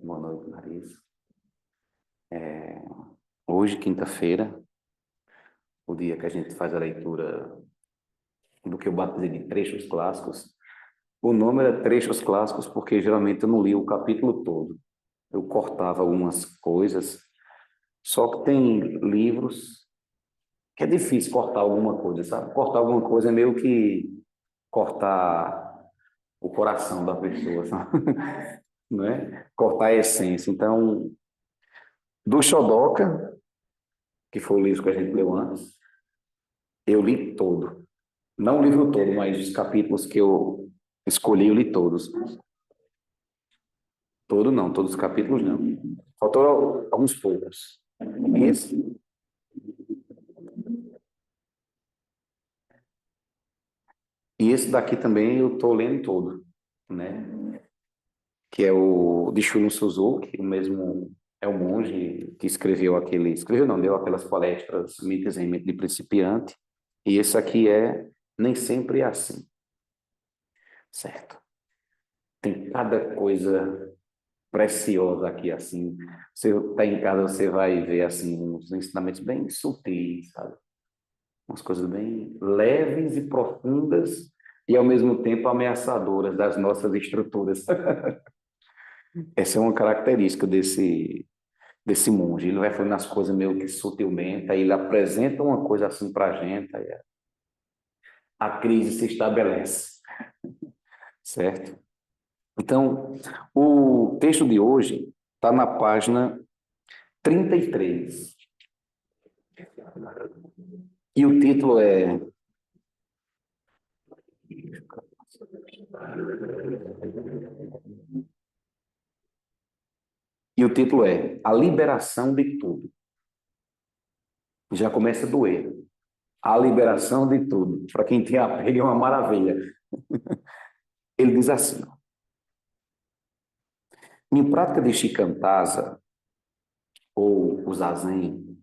Boa noite, Larissa. Hoje, quinta-feira, o dia que a gente faz a leitura do que eu batizei de trechos clássicos. O nome era Trechos Clássicos porque geralmente eu não li o capítulo todo. Eu cortava algumas coisas, só que tem livros que é difícil cortar alguma coisa, sabe? Cortar alguma coisa é meio que cortar o coração da pessoa, sabe? Não é? Cortar a essência. Então, do Chodoka, que foi o livro que a gente leu antes, eu li todo. Não o livro todo, mas os capítulos que eu escolhi, eu li todos. Todo não, todos os capítulos não. Faltou alguns poucos. E esse daqui também eu estou lendo todo, né? Que é o de Shunryu Suzuki, o mesmo é o monge que escreveu aquele, escreveu não, deu aquelas palestras Mitos em Mente de Principiante. E esse aqui é Nem Sempre é Assim, certo? Tem cada coisa preciosa aqui, assim. Você está em casa, você vai ver, assim, uns ensinamentos bem sutis, sabe? Umas coisas bem leves e profundas e, ao mesmo tempo, ameaçadoras das nossas estruturas. Essa é uma característica desse monge. Ele vai fazendo as coisas meio que sutilmente, aí ele apresenta uma coisa assim para a gente, aí a crise se estabelece, certo? Então, o texto de hoje está na página 33. E o título é A Liberação de Tudo. Já começa do erro. A liberação de tudo. Para quem tem apego é uma maravilha. Ele diz assim: minha prática de shikantaza, ou o zazen,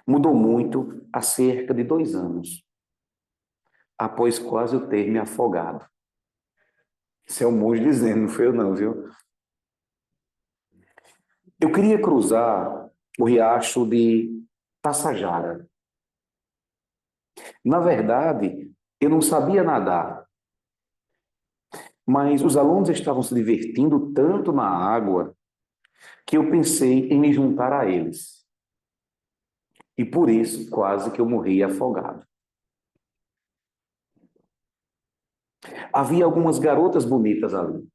mudou muito há cerca de 2 anos, após quase eu ter me afogado. Isso é o monge dizendo, não foi eu não, viu? Eu queria cruzar o riacho de Tassajara. Na verdade, eu não sabia nadar, mas os alunos estavam se divertindo tanto na água que eu pensei em me juntar a eles. E por isso, quase que eu morri afogado. Havia algumas garotas bonitas ali.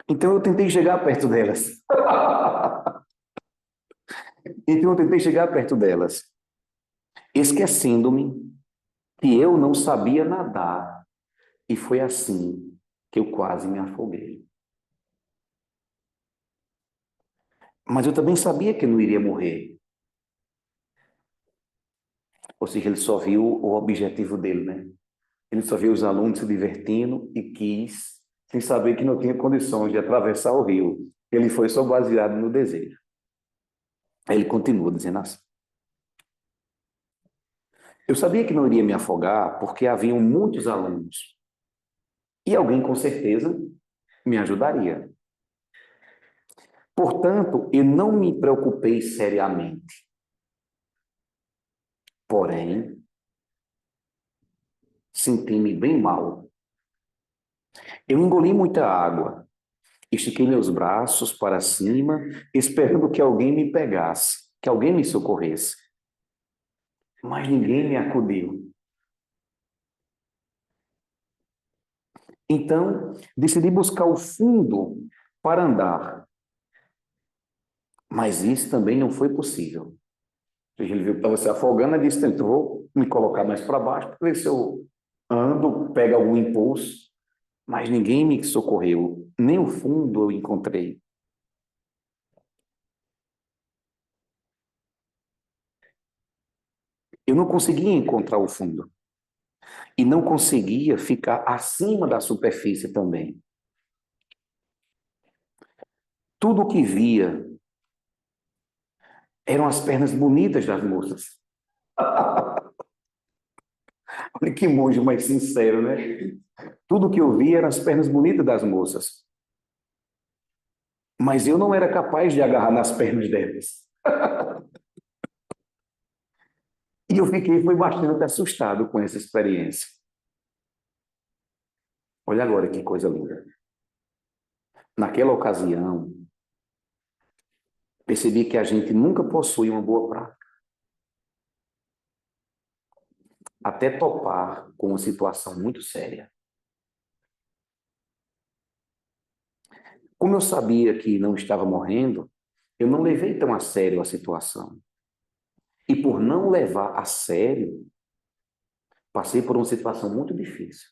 Então eu tentei chegar perto delas. Esquecendo-me que eu não sabia nadar. E foi assim que eu quase me afoguei. Mas eu também sabia que eu não iria morrer. Ou seja, ele só viu o objetivo dele, né? Ele só viu os alunos se divertindo e quis, sem saber que não tinha condições de atravessar o rio. Ele foi só baseado no desejo. Aí ele continua dizendo assim: eu sabia que não iria me afogar porque haviam muitos alunos. E alguém, com certeza, me ajudaria. Portanto, eu não me preocupei seriamente. Porém, senti-me bem mal. Eu engoli muita água, estiquei meus braços para cima, esperando que alguém me pegasse, que alguém me socorresse. Mas ninguém me acudiu. Então, decidi buscar o fundo para andar. Mas isso também não foi possível. Ele viu que estava se afogando e disse: então, vou me colocar mais para baixo para ver se eu ando, pego algum impulso. Mas ninguém me socorreu, nem o fundo eu encontrei. Eu não conseguia encontrar o fundo. E não conseguia ficar acima da superfície também. Tudo o que via eram as pernas bonitas das moças. Olha que monge mais sincero, né? Tudo que eu via eram as pernas bonitas das moças. Mas eu não era capaz de agarrar nas pernas delas. E eu foi bastante assustado com essa experiência. Olha agora que coisa linda. Naquela ocasião, percebi que a gente nunca possui uma boa prática, até topar com uma situação muito séria. Como eu sabia que não estava morrendo, eu não levei tão a sério a situação. E por não levar a sério, passei por uma situação muito difícil.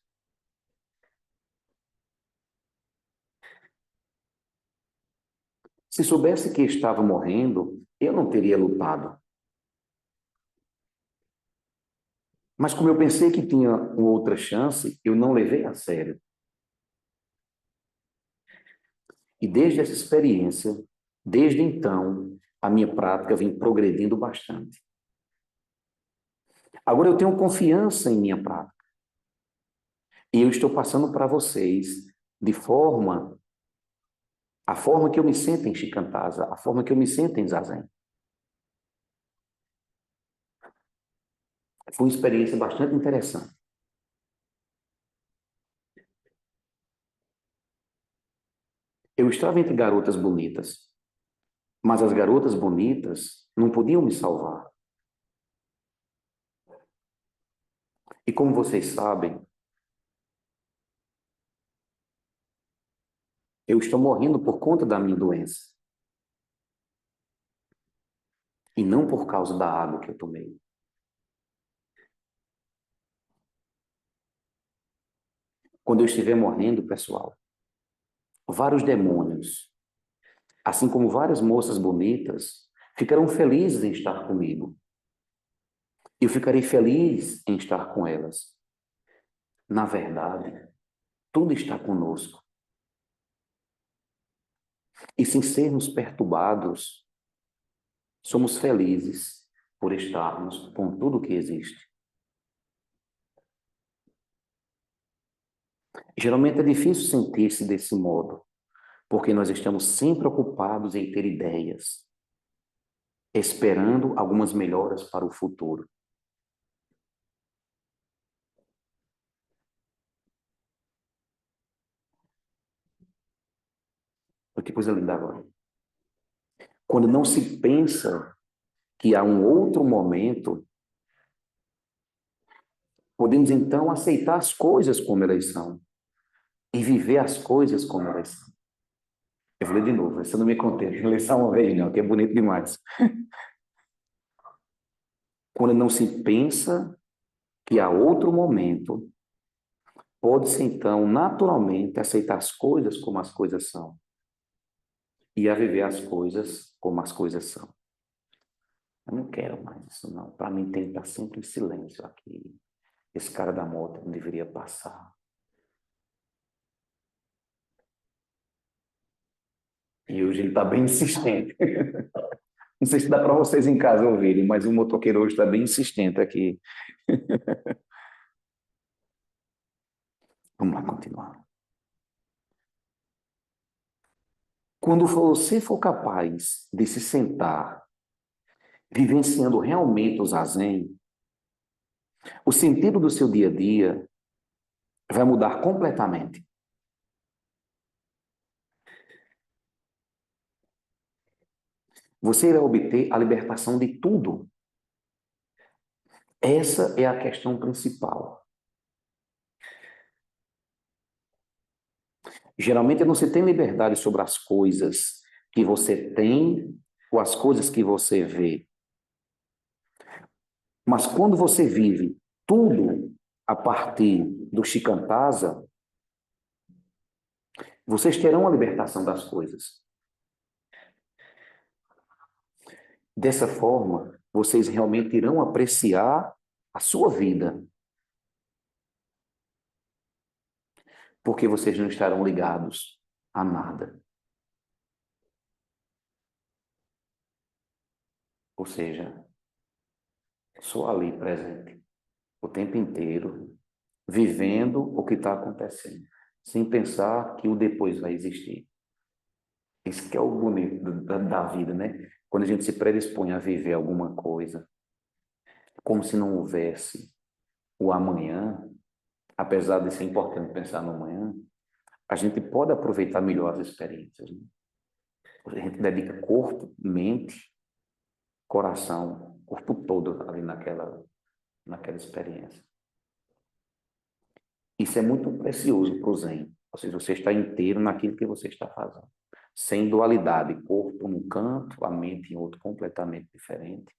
Se soubesse que estava morrendo, eu não teria lutado. Mas como eu pensei que tinha uma outra chance, eu não levei a sério. E desde essa experiência, desde então, a minha prática vem progredindo bastante. Agora eu tenho confiança em minha prática. E eu estou passando para vocês a forma que eu me sinto em Shikantaza, a forma que eu me sinto em Zazen. Foi uma experiência bastante interessante. Eu estava entre garotas bonitas, mas as garotas bonitas não podiam me salvar. E como vocês sabem, eu estou morrendo por conta da minha doença. E não por causa da água que eu tomei. Quando eu estiver morrendo, pessoal, vários demônios, assim como várias moças bonitas, ficarão felizes em estar comigo. Eu ficarei feliz em estar com elas. Na verdade, tudo está conosco. E sem sermos perturbados, somos felizes por estarmos com tudo que existe. Geralmente é difícil sentir-se desse modo, porque nós estamos sempre ocupados em ter ideias, esperando algumas melhoras para o futuro. Que coisa linda agora. Quando não se pensa que há um outro momento, podemos então aceitar as coisas como elas são e viver as coisas como elas são. Eu vou ler de novo, essa eu não me contei, vou ler só uma vez não, que é bonito demais. Quando não se pensa que há outro momento, pode-se então naturalmente aceitar as coisas como as coisas são e a viver as coisas como as coisas são. Eu não quero mais isso não, para mim tem que estar sempre em silêncio aqui. Esse cara da moto não deveria passar. E hoje ele está bem insistente. Não sei se dá para vocês em casa ouvirem, mas o motoqueiro hoje está bem insistente aqui. Vamos lá continuar. Quando você for capaz de se sentar, vivenciando realmente o zazen, o sentido do seu dia a dia vai mudar completamente. Você irá obter a libertação de tudo. Essa é a questão principal. Geralmente não se tem liberdade sobre as coisas que você tem ou as coisas que você vê. Mas quando você vive tudo a partir do Shikantaza, vocês terão a libertação das coisas. Dessa forma, vocês realmente irão apreciar a sua vida. Porque vocês não estarão ligados a nada. Ou seja, só ali presente, o tempo inteiro, vivendo o que está acontecendo, sem pensar que o depois vai existir. Isso que é o bonito da vida, né? Quando a gente se predispõe a viver alguma coisa, como se não houvesse o amanhã, apesar de ser importante pensar no amanhã, a gente pode aproveitar melhor as experiências, né? A gente dedica corpo, mente, coração, corpo todo ali naquela experiência. Isso é muito precioso para o Zen. Ou seja, você está inteiro naquilo que você está fazendo. Sem dualidade, corpo num canto, a mente em outro completamente diferente.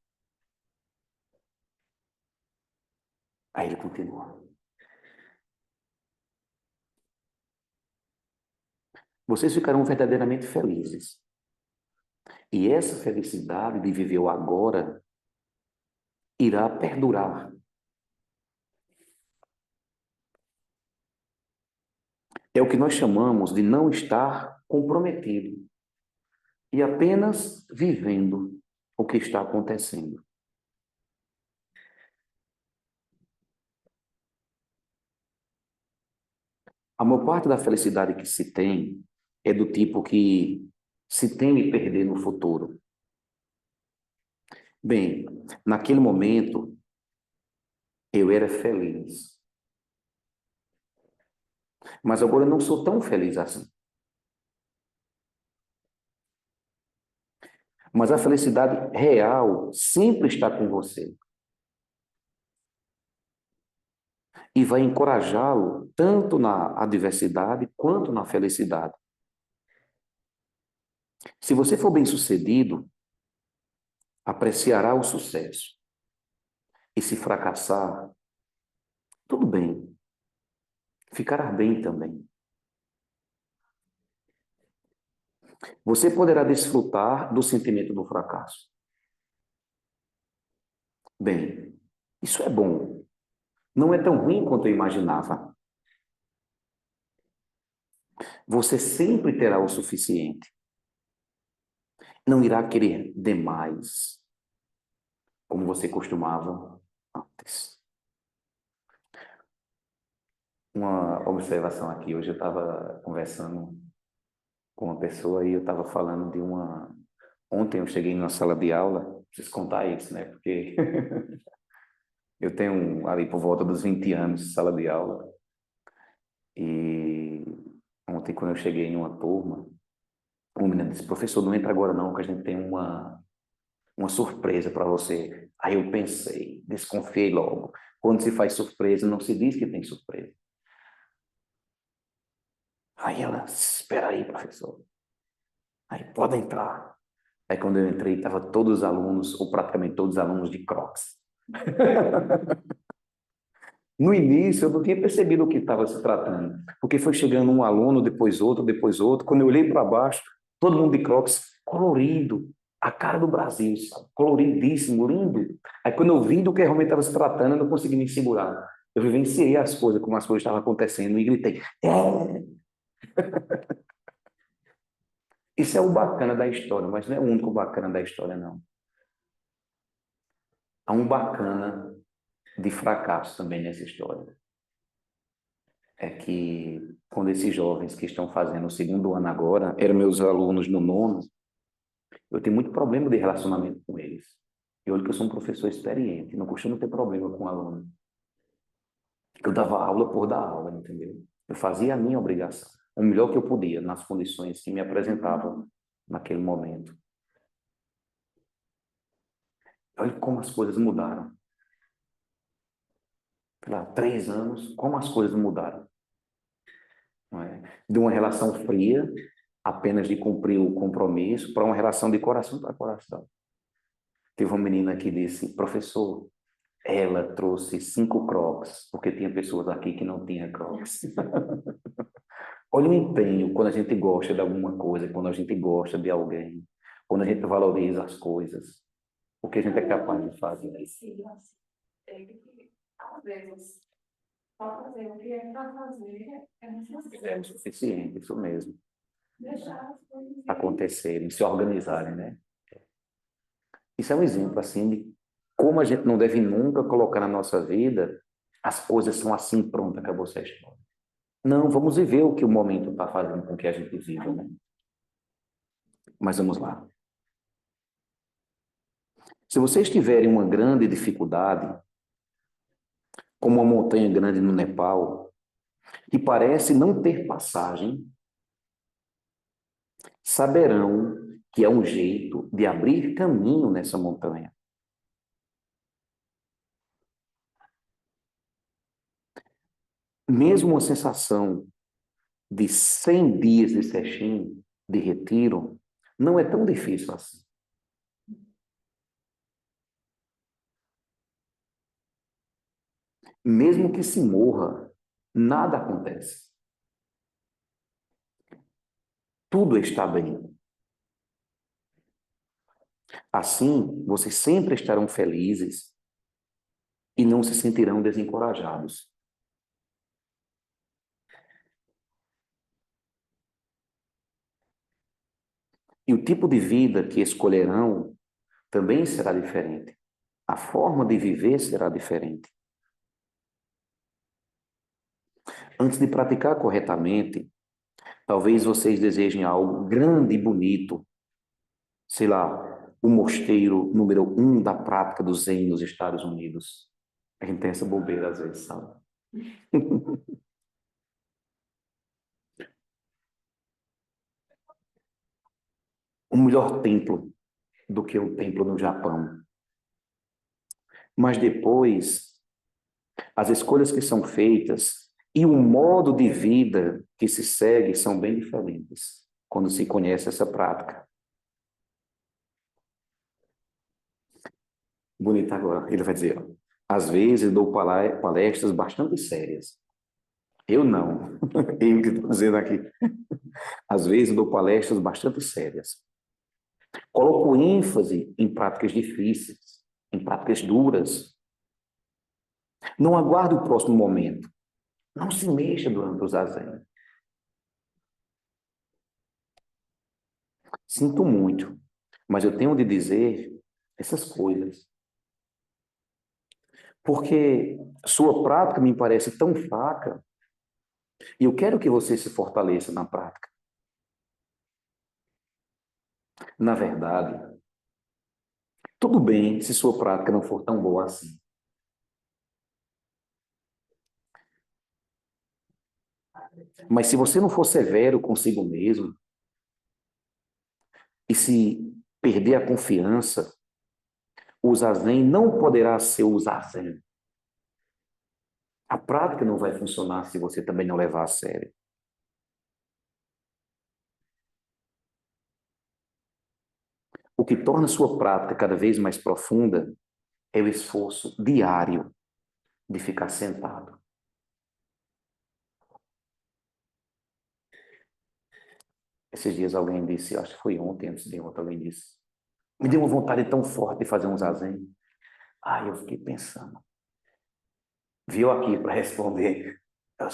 Aí ele continua. Vocês ficarão verdadeiramente felizes. E essa felicidade de viver o agora irá perdurar. É o que nós chamamos de não estar comprometido e apenas vivendo o que está acontecendo. A maior parte da felicidade que se tem é do tipo que se teme perder no futuro. Bem, naquele momento eu era feliz, mas agora eu não sou tão feliz assim. Mas a felicidade real sempre está com você e vai encorajá-lo tanto na adversidade quanto na felicidade. Se você for bem-sucedido, apreciará o sucesso. E se fracassar, tudo bem, ficará bem também. Você poderá desfrutar do sentimento do fracasso. Bem, isso é bom. Não é tão ruim quanto eu imaginava. Você sempre terá o suficiente. Não irá querer demais, como você costumava antes. Uma observação aqui. Hoje eu estava conversando com uma pessoa e eu estava falando de uma... Ontem eu cheguei numa sala de aula, preciso contar isso, né? Porque eu tenho ali por volta dos 20 anos de sala de aula e ontem quando eu cheguei em uma turma, uma menina disse, professor, não entra agora não, que a gente tem uma surpresa para você. Aí eu pensei, desconfiei logo. Quando se faz surpresa, não se diz que tem surpresa. Aí ela, espera aí, professor. Aí pode entrar. Aí quando eu entrei, estava todos os alunos, ou praticamente todos os alunos de Crocs. No início, eu não tinha percebido o que estava se tratando, porque foi chegando um aluno, depois outro, depois outro. Quando eu olhei para baixo, todo mundo de Crocs, colorido, a cara do Brasil, sabe? Coloridíssimo, lindo. Aí quando eu vi do que realmente estava se tratando, eu não consegui me segurar. Eu vivenciei as coisas, como as coisas estavam acontecendo, e gritei, é! Isso é o bacana da história, mas não é o único bacana da história, não. Há um bacana de fracasso também nessa história. É que quando esses jovens que estão fazendo o segundo ano agora, eram meus alunos no nono, eu tenho muito problema de relacionamento com eles. E olha que eu sou um professor experiente, não costumo ter problema com aluno. Eu dava aula por dar aula, entendeu? Eu fazia a minha obrigação, o melhor que eu podia, nas condições que me apresentavam naquele momento. Olha como as coisas mudaram. Há 3 anos, como as coisas mudaram. Não é? De uma relação fria, apenas de cumprir o compromisso, para uma relação de coração para coração. Teve uma menina que disse, professor, ela trouxe 5 Crocs, porque tinha pessoas aqui que não tinham Crocs. Olha o empenho quando a gente gosta de alguma coisa, quando a gente gosta de alguém, quando a gente valoriza as coisas, o que a gente é capaz de fazer. Às vezes, só fazer o que é para fazer é o suficiente, isso mesmo. Deixar as coisas acontecerem, se organizarem, né? Isso é um exemplo, assim, de como a gente não deve nunca colocar na nossa vida as coisas são assim, pronto, acabou essa história. Não, vamos viver o que o momento está fazendo com que a gente viva, né? Mas vamos lá. Se vocês tiverem uma grande dificuldade, como uma montanha grande no Nepal, que parece não ter passagem, saberão que é um jeito de abrir caminho nessa montanha. Mesmo uma sensação de 100 dias de sesshin, de retiro, não é tão difícil assim. Mesmo que se morra, nada acontece. Tudo está bem. Assim, vocês sempre estarão felizes e não se sentirão desencorajados. E o tipo de vida que escolherão também será diferente. A forma de viver será diferente. Antes de praticar corretamente, talvez vocês desejem algo grande e bonito. Sei lá, o mosteiro número 1 da prática do Zen nos Estados Unidos. A gente tem essa bobeira às vezes, sabe? O melhor templo do que o templo no Japão. Mas depois, as escolhas que são feitas e o modo de vida que se segue são bem diferentes quando se conhece essa prática. Bonito agora, ele vai dizer, ó, às vezes dou palestras bastante sérias. Eu não, eu que estou dizendo aqui. Às vezes dou palestras bastante sérias. Coloco ênfase em práticas difíceis, em práticas duras. Não aguarde o próximo momento. Não se mexa durante o zazen. Sinto muito, mas eu tenho de dizer essas coisas. Porque sua prática me parece tão fraca e eu quero que você se fortaleça na prática. Na verdade, tudo bem se sua prática não for tão boa assim. Mas se você não for severo consigo mesmo e se perder a confiança, o zazen não poderá ser o zazen. A prática não vai funcionar se você também não levar a sério. O que torna sua prática cada vez mais profunda é o esforço diário de ficar sentado. Esses dias alguém disse, acho que foi ontem, antes de ontem, alguém disse, me deu uma vontade tão forte de fazer um zazen. Aí eu fiquei pensando, viu aqui para responder,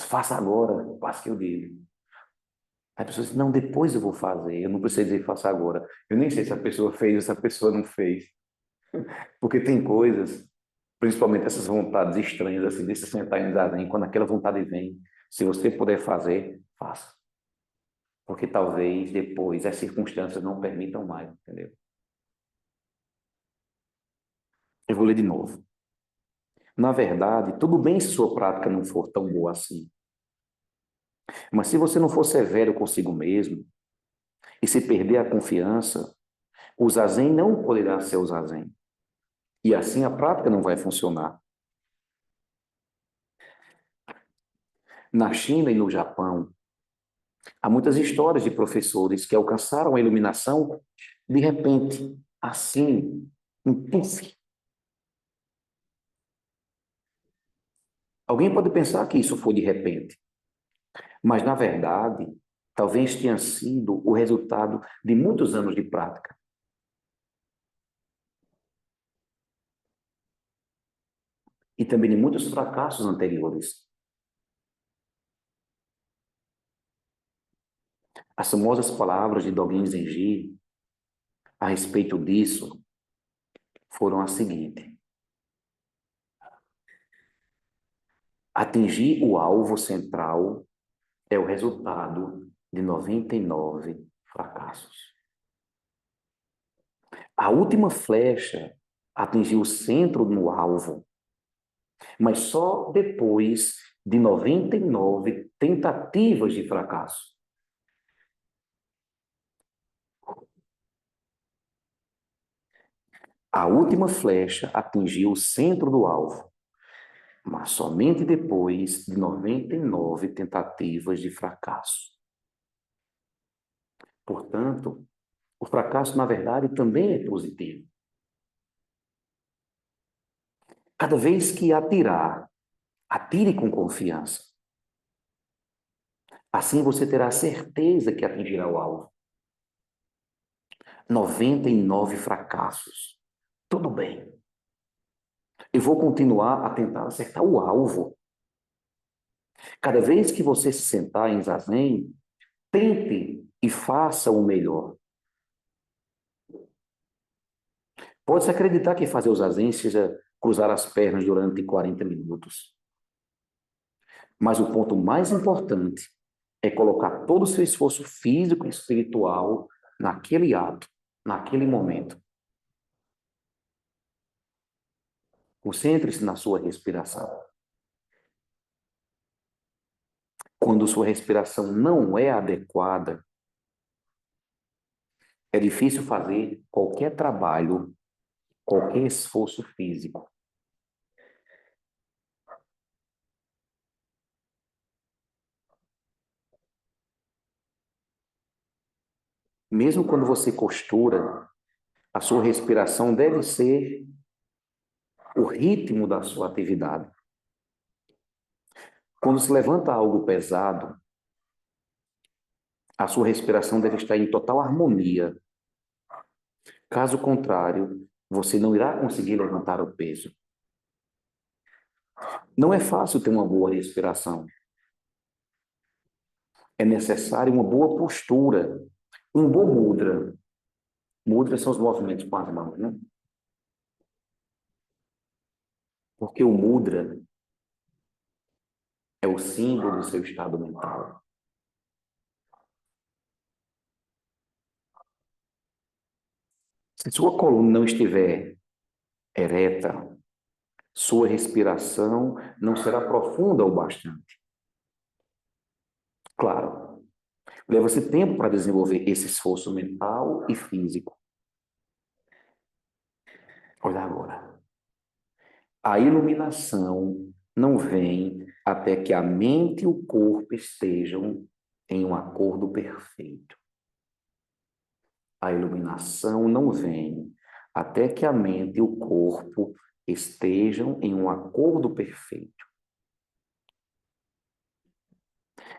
faça agora, faça que eu digo. Aí a pessoa disse, não, depois eu vou fazer, eu não preciso dizer faça agora. Eu nem sei se a pessoa fez ou se a pessoa não fez. Porque tem coisas, principalmente essas vontades estranhas, assim, de se sentar em zazen, quando aquela vontade vem, se você puder fazer, faça. Porque talvez depois as circunstâncias não permitam mais, entendeu? Eu vou ler de novo. Na verdade, tudo bem se sua prática não for tão boa assim. Mas se você não for severo consigo mesmo e se perder a confiança, o zazen não poderá ser o zazen. E assim a prática não vai funcionar. Na China e no Japão, há muitas histórias de professores que alcançaram a iluminação de repente, assim, um puff. Alguém pode pensar que isso foi de repente, mas na verdade, talvez tenha sido o resultado de muitos anos de prática. E também de muitos fracassos anteriores. As famosas palavras de Dogen Zenji a respeito disso foram as seguintes: atingir o alvo central é o resultado de 99 fracassos. A última flecha atingiu o centro no alvo, mas só depois de 99 tentativas de fracasso. A última flecha atingiu o centro do alvo, mas somente depois de 99 tentativas de fracasso. Portanto, o fracasso, na verdade, também é positivo. Cada vez que atirar, atire com confiança. Assim você terá certeza que atingirá o alvo. 99 fracassos. Tudo bem. Eu vou continuar a tentar acertar o alvo. Cada vez que você se sentar em zazen, tente e faça o melhor. Pode-se acreditar que fazer o zazen seja cruzar as pernas durante 40 minutos. Mas o ponto mais importante é colocar todo o seu esforço físico e espiritual naquele ato, naquele momento. Concentre-se na sua respiração. Quando sua respiração não é adequada, é difícil fazer qualquer trabalho, qualquer esforço físico. Mesmo quando você costura, a sua respiração deve ser o ritmo da sua atividade. Quando se levanta algo pesado, a sua respiração deve estar em total harmonia. Caso contrário, você não irá conseguir levantar o peso. Não é fácil ter uma boa respiração. É necessário uma boa postura, um bom mudra. Mudra são os movimentos com as mãos, né? Porque o mudra é o símbolo do seu estado mental. Se sua coluna não estiver ereta, sua respiração não será profunda o bastante. Claro, leva-se tempo para desenvolver esse esforço mental e físico. Olha agora. A iluminação não vem até que a mente e o corpo estejam em um acordo perfeito. A iluminação não vem até que a mente e o corpo estejam em um acordo perfeito.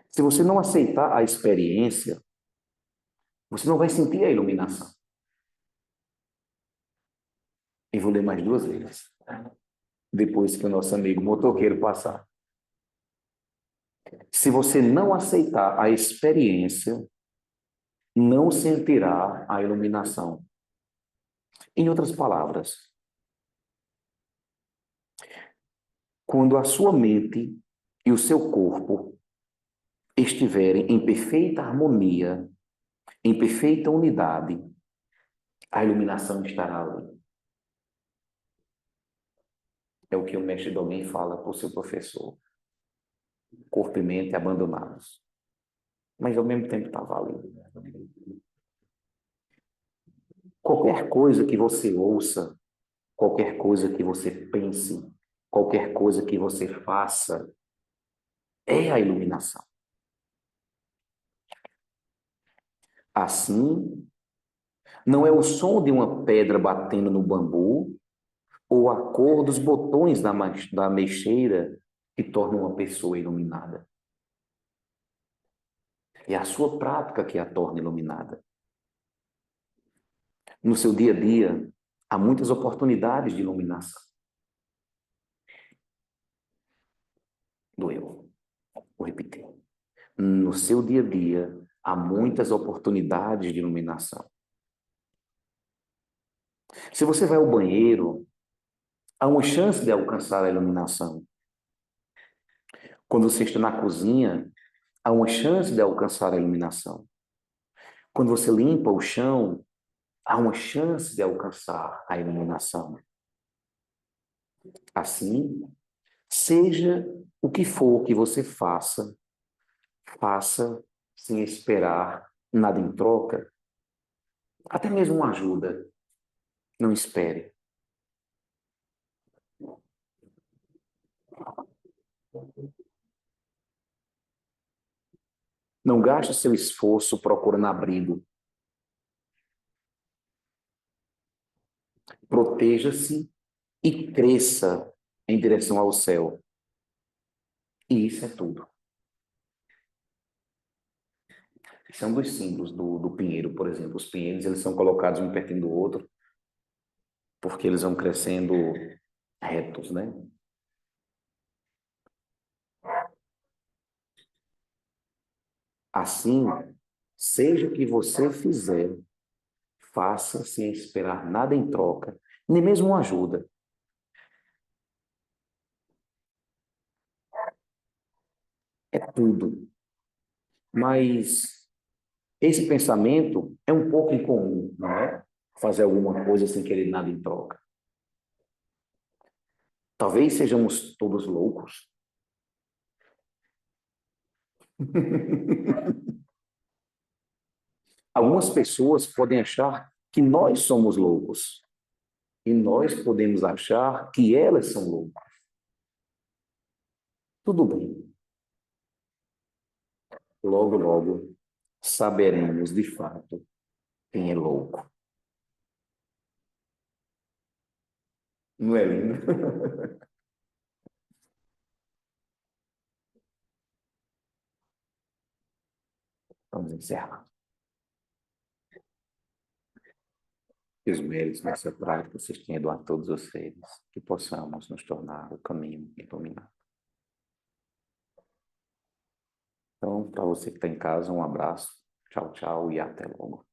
Se você não aceitar a experiência, você não vai sentir a iluminação. E vou ler mais 2 vezes, depois que o nosso amigo motoqueiro passar. Se você não aceitar a experiência, não sentirá a iluminação. Em outras palavras, quando a sua mente e o seu corpo estiverem em perfeita harmonia, em perfeita unidade, a iluminação estará ali. É o que o mestre Dogen fala para o seu professor. Corpo e mente abandonados. Mas ao mesmo tempo está válido. Qualquer coisa que você ouça, qualquer coisa que você pense, qualquer coisa que você faça, é a iluminação. Assim, não é o som de uma pedra batendo no bambu ou a cor dos botões da mexeira que torna uma pessoa iluminada. É a sua prática que a torna iluminada. No seu dia a dia, há muitas oportunidades de iluminação. Doeu. Vou repetir. No seu dia a dia, há muitas oportunidades de iluminação. Se você vai ao banheiro, há uma chance de alcançar a iluminação. Quando você está na cozinha, há uma chance de alcançar a iluminação. Quando você limpa o chão, há uma chance de alcançar a iluminação. Assim, seja o que for que você faça, faça sem esperar nada em troca, até mesmo uma ajuda. Não espere. Não gaste seu esforço procurando abrigo. Proteja-se e cresça em direção ao céu. E isso é tudo. Esse é um dos símbolos do pinheiro, por exemplo. Os pinheiros, eles são colocados um pertinho do outro, porque eles vão crescendo retos, né? Assim, seja o que você fizer, faça sem esperar nada em troca, nem mesmo uma ajuda. É tudo. Mas esse pensamento é um pouco incomum, não é? Fazer alguma coisa sem querer nada em troca. Talvez sejamos todos loucos. Algumas pessoas podem achar que nós somos loucos e nós podemos achar que elas são loucas. Tudo bem. Logo, logo, saberemos de fato quem é louco. Não é lindo? Vamos encerrar. Que os méritos nessa prática se estendam a todos os seres, que possamos nos tornar o caminho iluminado. Então, para você que está em casa, um abraço, tchau, tchau e até logo.